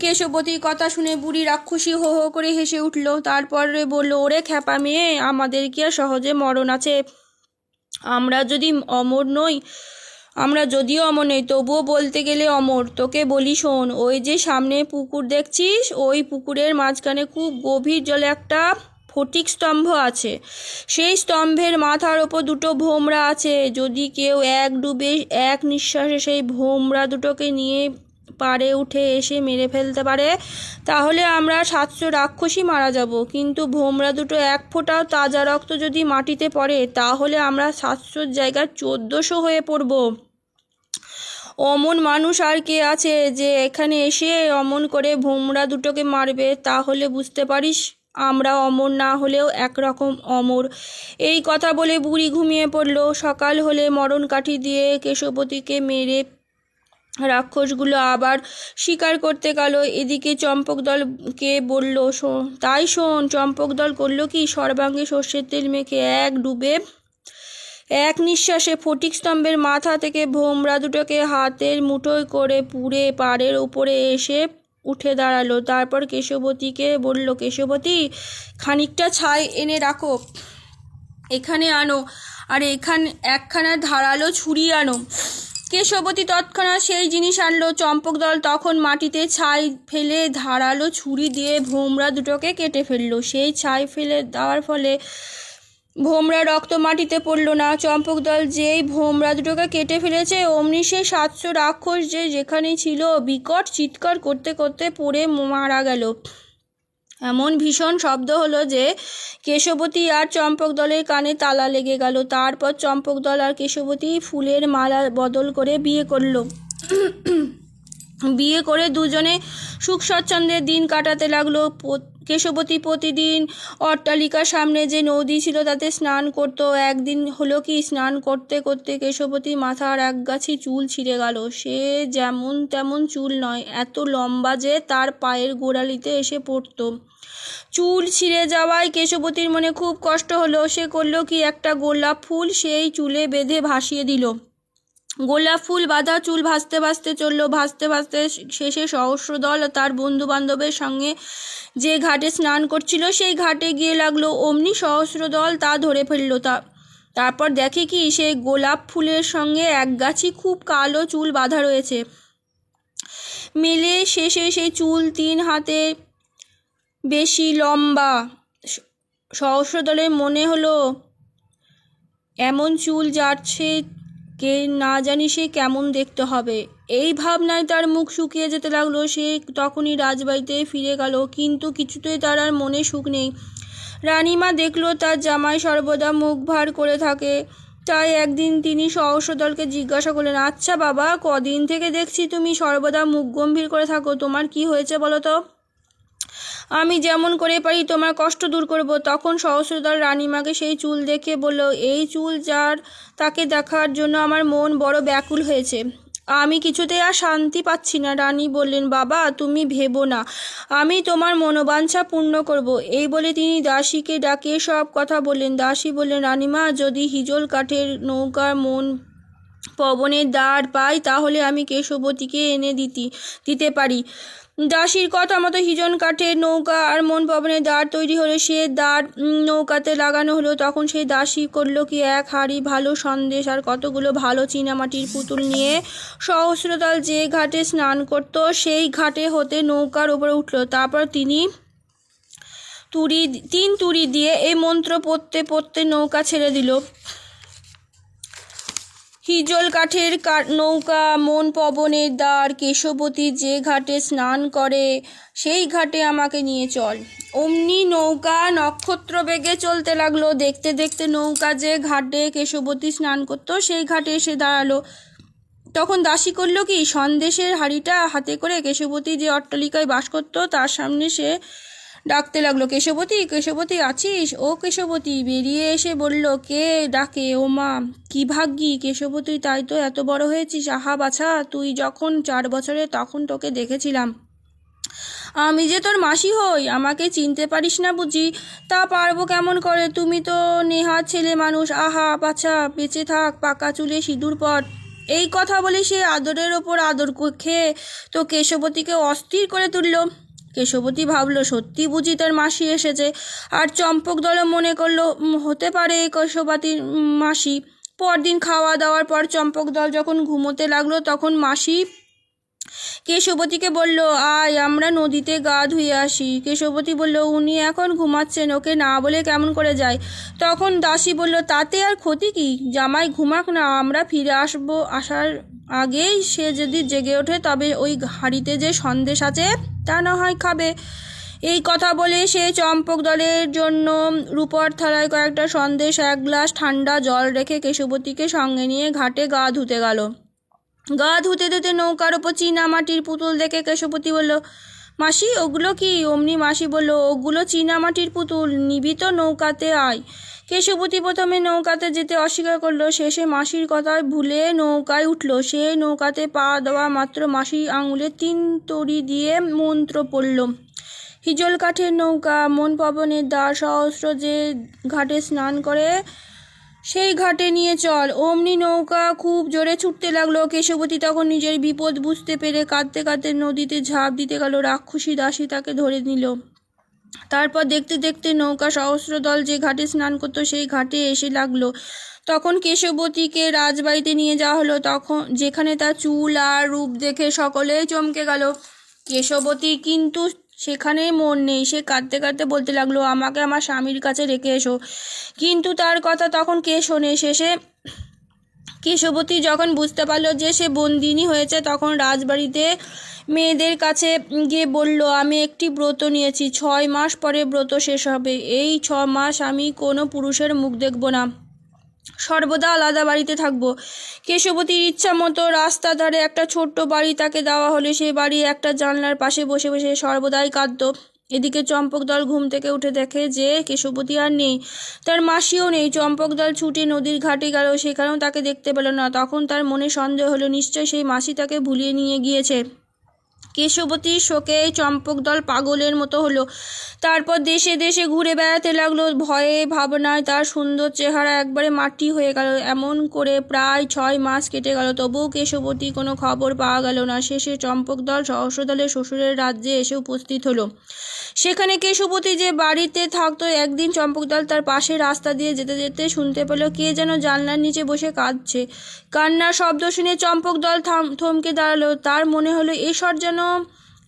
কেশবতীর কথা শুনে বুড়ি রাক্ষসী হো হো করে হেসে উঠল। তারপরে বলল, ওরে খ্যাপা মেয়ে, আমাদের কি আর সহজে মরণ আছে? আমরা যদিও অমর নই, তবুও বলতে গেলে অমর। তোকে বলি শোন, ওই যে সামনে পুকুর দেখছিস, ওই পুকুরের মাঝখানে খুব গভীর জলে একটা ফটিক স্তম্ভ আছে। সেই স্তম্ভের মাথার ওপর দুটো ভোমরা আছে। যদি কেউ এক নিঃশ্বাসে সেই ভোমরা দুটোকে নিয়ে পাড়ে উঠে এসে মেরে ফেলতে পারে, তাহলে আমরা 700 রাক্ষসী মারা যাব। কিন্তু ভোমরা দুটো এক ফোঁটাও তাজা রক্ত যদি মাটিতে পড়ে, তাহলে আমরা 700 জায়গায় 1400 হয়ে পড়ব। অমন মানুষ আর কে আছে যে এখানে এসে অমন করে ভোমরা দুটোকে মারবে? তাহলে বুঝতে পারিস আমরা অমর না হলেও একরকম অমর। এই কথা বলে বুড়ি ঘুমিয়ে পড়ল। সকাল হলে মরণ কাঠি দিয়ে কেশবতীকে মেরে রাক্ষসগুলো আবার শিকার করতে গেল। এদিকে চম্পকদলকে বলল, তাই শোন, চম্পকদল করলো কি, সর্বাঙ্গে সর্ষের তেল মেখে এক নিঃশ্বাসে ফটিক স্তম্ভের মাথা থেকে ভোমরা দুটোকে হাতের মুঠোয় করে পুড়ে পাড়ের উপরে এসে উঠে দাঁড়ালো। তারপর কেশবতীকে বলল, কেশবতী, খানিকটা ছাই এনে রাখো, এখানে আনো, আর একখানা ধারালো ছুরি আনো। কেশবতী তৎক্ষণাৎ সেই জিনিস আনলো। চম্পকদল তখন মাটিতে ছাই ফেলে ধারালো ছুরি দিয়ে ভোমরা দুটোকে কেটে ফেললো। সেই ছাই ফেলে দেওয়ার ফলে ভোমরা রক্ত মাটিতে পড়ল না। চম্পকদল যেই ভোমরা দুটোকে কেটে ফেলেছে, অমনি সে 700 রাক্ষস যে যেখানেই ছিল বিকট চিৎকার করতে করতে পড়ে মারা গেল। এমন ভীষণ শব্দ হলো যে কেশবতী আর চম্পকদলের কানে তালা লেগে গেল। তারপর চম্পকদল আর কেশবতী ফুলের মালা বদল করে বিয়ে করল। বিয়ে করে দুজনে সুখ স্বচ্ছন্দের দিন কাটাতে লাগলো। কেশবতী প্রতিদিন অট্টালিকার সামনে যে নদী ছিল তাতে স্নান করত। একদিন হলো কি, স্নান করতে করতে কেশবতী মাথার একগাছি চুল ছিঁড়ে গেল। সে যেমন তেমন চুল নয়, এত লম্বা যে তার পায়ের গোড়ালিতে এসে পড়ত। চুল ছিঁড়ে যাওয়ায় কেশবতীর মনে খুব কষ্ট হলো। সে করলো কি, একটা গোলাপ ফুল সেই চুলে বেঁধে ভাসিয়ে দিল। গোলাপ ফুল বাঁধা চুল ভাসতে ভাসতে চললো। ভাসতে ভাসতে শেষে সহস্রদল তার বন্ধু বান্ধবের সঙ্গে যে ঘাটে স্নান করছিল সেই ঘাটে গিয়ে লাগলো। অমনি সহস্রদল তা ধরে ফেললো। তারপর দেখে কি, সেই গোলাপ ফুলের সঙ্গে একগাছি খুব কালো চুল বাঁধা রয়েছে। মেলে শেষে সেই চুল 3 হাতের বেশি লম্বা। সহস্রদলের মনে হলো, এমন চুল যাচ্ছে কে না জানি সে কেমন দেখতে হবে। এই ভাবনায় তার মুখ শুকিয়ে যেতে লাগলো। সে তখনই রাজবাড়িতে ফিরে গেল, কিন্তু কিছুতেই তার আর মনে সুখ নেই। রানীমা দেখলো তার জামাই সর্বদা মুখ ভার করে থাকে। তাই একদিন তিনি সহস্রদলকে জিজ্ঞাসা করলেন, আচ্ছা বাবা, কদিন থেকে দেখছি তুমি সর্বদা মুখ গম্ভীর করে থাকো, তোমার কি হয়েছে বলো তো? আমি যেমন করে পারি তোমার কষ্ট দূর করব। তখন সহস্রদল রানীমাকে সেই চুল দেখে বলল, এই চুল যার তাকে দেখার জন্য আমার মন বড় ব্যাকুল হয়েছে, আমি কিছুতেই আর শান্তি পাচ্ছি না। রানী বললেন, বাবা তুমি ভেবো না, আমি তোমার মনোবাঞ্ছা পূর্ণ করব। এই বলে তিনি দাসীকে ডাকে সব কথা বললেন। দাসী বললেন, রানীমা, যদি হিজল কাঠের নৌকার মন পবনের দ্বার পাই তাহলে আমি কেশবতীকে এনে দিতে পারি। দাসীর কথা মতো হিজন কাঠের নৌকা আর মন পবনের দ্বার তৈরি হলে সে দ্বার নৌকাতে লাগানো হলো। তখন সেই দাসী করলো কি, এক হাঁড়ি ভালো সন্দেশ আর কতগুলো ভালো চীনামাটির পুতুল নিয়ে সহস্রদল যে ঘাটে স্নান করত সেই ঘাটে হতে নৌকার উপরে উঠল। তারপর তিন তুড়ি দিয়ে এই মন্ত্র পড়তে পড়তে নৌকা ছেড়ে দিল। হিজল কাঠের নৌকা, মন পবনের দ্বার, কেশবতী যে ঘাটে স্নান করে সেই ঘাটে আমাকে নিয়ে চল। অমনি নৌকা নক্ষত্র বেগে চলতে লাগলো। দেখতে দেখতে নৌকা যে ঘাটে কেশবতী স্নান করতো সেই ঘাটে এসে দাঁড়ালো। তখন দাসী করলো কি, সন্দেশের হাঁড়িটা হাতে করে কেশবতী যে অট্টালিকায় বাস করতো তার সামনে সে ডাকতে লাগলো, কেশবতী, কেশবতী আছিস? ও কেশবতী বেরিয়ে এসে বলল, কে ডাকে? ও মা, কি ভাগ্যি কেশবতী, তাই তো এত বড় হয়েছিস। আহা বাছা, তুই যখন 4 বছরে তখন তোকে দেখেছিলাম। আমি যে তোর মাসি হই, আমাকে চিনতে পারিস না বুঝি? তা পারবো কেমন করে, তুমি তো নেহাত ছেলে মানুষ। আহা বাছা, বেঁচে থাক, পাকা চুলে সিঁদুর পট। এই কথা বলে সে আদরের ওপর আদর খেয়ে তো কেশবতীকে অস্থির করে তুলল। কেশবতী ভাবল, সত্যি বুঝি তার মাসি এসেছে। আর চম্পকদলও মনে করলো হতে পারে কেশবতীর মাসি। পরদিন খাওয়া দাওয়ার পর চম্পকদল যখন ঘুমোতে লাগলো তখন মাসি কেশবতীকে বলল, আয় আমরা নদীতে গা ধুয়ে আসি। কেশবতী বলল, উনি এখন ঘুমাচ্ছেন, ওকে না বলে কেমন করে যায়? তখন দাসী বলল, তাতে আর ক্ষতি কি, জামাই ঘুমাক না, আমরা ফিরে আসার আগেই সে যদি জেগে ওঠে তবে ওই হাঁড়িতে যে সন্দেশ আছে তা না হয় খাবে। এই কথা বলে সে চম্পকদলের জন্য রূপর থালায় কয়েকটা সন্দেশ 1 গ্লাস ঠান্ডা জল রেখে কেশবতীকে সঙ্গে নিয়ে ঘাটে গা ধুতে গেল। গা ধুতে ধুতে নৌকার ওপর চীনামাটির পুতুল দেখে কেশবতী বলল, মাসি ওগুলো কি? অমনি মাসি বলল, ওগুলো চীনামাটির পুতুল, নিবি তো নৌকাতে আয়। কেশবতী প্রথমে নৌকাতে যেতে অস্বীকার করলো, শেষে মাসির কথায় ভুলে নৌকায় উঠল। সে নৌকাতে পা দেওয়া মাত্র মাসি আঙুলে 3 তড়ি দিয়ে মন্ত্র পড়ল। হিজল কাঠের নৌকা, মন পবনের দ্বার, সহস্র যে ঘাটে স্নান করে সেই ঘাটে নিয়ে চল। অমনি নৌকা খুব জোরে ছুটতে লাগলো। কেশবতী তখন নিজের বিপদ বুঝতে পেরে কাঁদতে কাঁদতে নদীতে ঝাঁপ দিতে গেল। রাক্ষসী দাসী তাকে ধরে নিল। তারপর দেখতে দেখতে নৌকা সহস্র দল যে ঘাটে স্নান করতো সেই ঘাটে এসে লাগলো। তখন কেশবতীকে রাজবাড়িতে নিয়ে যাওয়া হলো, তখন যেখানে তার চুল আর রূপ দেখে সকলেই চমকে গেল। কেশবতী কিন্তু সেখানে মন নেই। সে কাঁদতে কাঁদতে বলতে লাগলো, আমাকে আমার স্বামীর কাছে রেখে এসো। কিন্তু তার কথা তখন কে শোনে? শেষে কেশবতী যখন বুঝতে পারলো যে সে বন্দিনী হয়েছে, তখন রাজবাড়িতে মেয়েদের কাছে গিয়ে বলল, আমি একটি ব্রত নিয়েছি, 6 মাস পরে ব্রত শেষ হবে। এই 6 মাস আমি কোনো পুরুষের মুখ দেখব না, সর্বদা আলাদা বাড়িতে থাকবো। কেশবতীর ইচ্ছা মতো রাস্তা ধারে একটা ছোট্ট বাড়ি তাকে দেওয়া হলে সে বাড়ি একটা জানলার পাশে বসে বসে সর্বদাই কাঁদত। এদিকে চম্পকদল ঘুম থেকে উঠে দেখে যে কেশবতী আর নেই, তার মাসিও নেই। চম্পকদল ছুটে নদীর ঘাটে গেল, সেখানেও তাকে দেখতে পেল না। তখন তার মনে সন্দেহ হলো, নিশ্চয় সেই মাসি তাকে ভুলিয়ে নিয়ে গিয়েছে। কেশবতীর শোকে চম্পকদল পাগলের মতো হলো। তারপর দেশে দেশে ঘুরে বেড়াতে লাগলো। ভয়ে ভাবনায় তার সুন্দর চেহারা একবারে মাটি হয়ে গেল। এমন করে প্রায় 6 মাস কেটে গেল, তবুও কেশবতীর কোনো খবর পাওয়া গেল না। শেষে চম্পকদল সহস্রদলের শ্বশুরের রাজ্যে এসে উপস্থিত হলো। সেখানে কেশবতী যে বাড়িতে থাকতো, একদিন চম্পকদল তার পাশে রাস্তা দিয়ে যেতে যেতে শুনতে পেল কে যেন জানলার নিচে বসে কাঁদছে। কান্নার শব্দ শুনে চম্পকদল থমকে দাঁড়ালো। তার মনে হলো এ স্বর যেন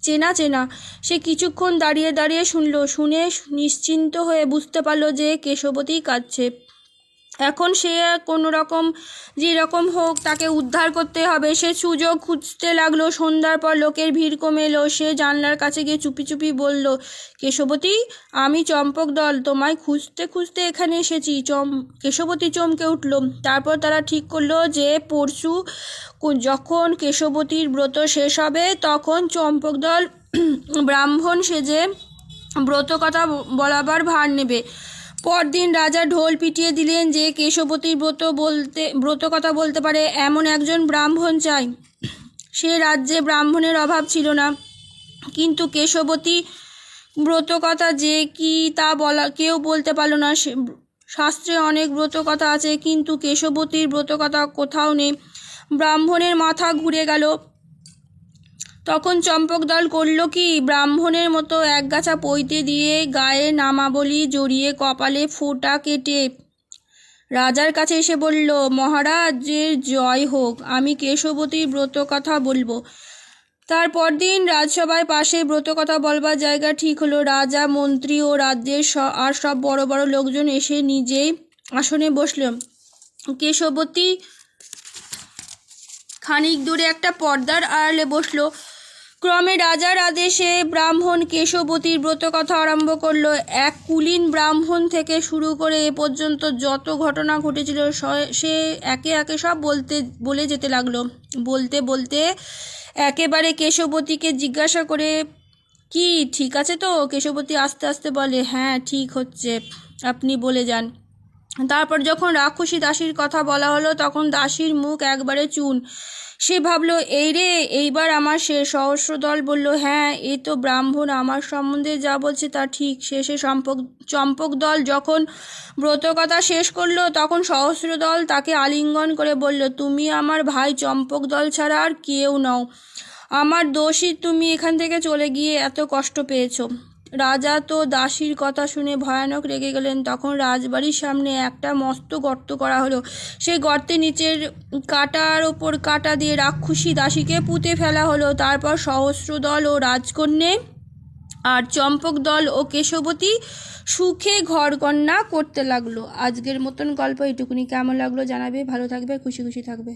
চেনা চেনা। সে কিছুক্ষণ দাঁড়িয়ে দাঁড়িয়ে শুনে নিশ্চিন্ত হয়ে বুঝতে পারলো যে কেশবতী কাঁদছে। এখন সে কোনো রকম যেরকম হোক তাকে উদ্ধার করতে হবে। সে সুযোগ খুঁজতে লাগলো। সন্ধ্যার পর লোকের ভিড় কমে এলো। সে জানলার কাছে গিয়ে চুপি চুপি বলল, কেশবতী, আমি চম্পকদল, তোমায় খুঁজতে খুঁজতে এখানে এসেছি। কেশবতী চমকে উঠল। তারপর তারা ঠিক করলো যে পরশু যখন কেশবতীর ব্রত শেষ হবে, তখন চম্পকদল ব্রাহ্মণ সেজে ব্রত কথা বলাবার ভার নেবে। পরদিন রাজা ঢোল পিটিয়ে দিলেন যে কেশবতীর ব্রত কথা বলতে পারে এমন একজন ব্রাহ্মণ চাই। সে রাজ্যে ব্রাহ্মণের অভাব ছিল না, কিন্তু কেশবতী ব্রত কথা যে কি তা কেউ বলতে পারল না। শাস্ত্রে অনেক ব্রত কথা আছে, কিন্তু কেশবতীর ব্রত কথা কোথাও নেই। ব্রাহ্মণের মাথা ঘুরে গেল। তখন চম্পকদল করল কি, ব্রাহ্মণের মতো একগাছা পৈতে দিয়ে গায়ে নামাবলী জড়িয়ে কপালে ফোঁটা কেটে রাজার কাছে এসে বলল, মহারাজের জয় হোক, আমি কেশবতীর ব্রত কথা বলবো। তারপর দিন রাজসভায় পাশে ব্রত কথা বলবার জায়গা ঠিক হলো। রাজা, মন্ত্রী ও রাজ্যের আর সব বড় বড় লোকজন এসে নিজেই আসনে বসল। কেশবতী খানিক দূরে একটা পর্দার আড়ালে বসলো। ক্রমে রাজার আদেশে ব্রাহ্মণ কেশবতীর ব্রত কথা আরম্ভ করলো। এক কুলীন ব্রাহ্মণ থেকে শুরু করে এ পর্যন্ত যত ঘটনা ঘটেছিল সে একে একে সব বলে যেতে লাগলো। বলতে বলতে একেবারে কেশবতীকে জিজ্ঞাসা করে, কি ঠিক আছে তো? কেশবতী আস্তে আস্তে বলে, হ্যাঁ ঠিক হচ্ছে, আপনি বলে যান। তারপর যখন রাক্ষসী দাসীর কথা বলা হলো, তখন দাসীর মুখ একবারে চুন। সে ভাবলো, এই রে, এইবার আমার শেষ। সহস্রদল বলল, হ্যাঁ এ তো ব্রাহ্মণ আমার সম্বন্ধে যা বলছে তা ঠিক। শেষে চম্পকদল যখন ব্রত কথা শেষ করলো, তখন সহস্রদল তাকে আলিঙ্গন করে বলল, তুমি আমার ভাই চম্পকদল ছাড়া আর কেউ নও। আমার দোষই তুমি এখান থেকে চলে গিয়ে এত কষ্ট পেয়েছো। রাজা তো দাসীর কথা শুনে ভয়ানক রেগে গেলেন। তখন রাজবাড়ির সামনে একটা মস্ত গর্ত করা হলো। সেই গর্তের নিচের কাটার ওপর কাটা দিয়ে রাক্ষসী দাসীকে পুঁতে ফেলা হলো। তারপর সহস্রদল ও রাজকন্যে আর চম্পকদল ও কেশবতী সুখে ঘরকন্না করতে লাগলো। আজকের মতন গল্প এটুকুনি। কেমন লাগলো জানাবে। ভালো থাকবে, খুশি খুশি থাকবে।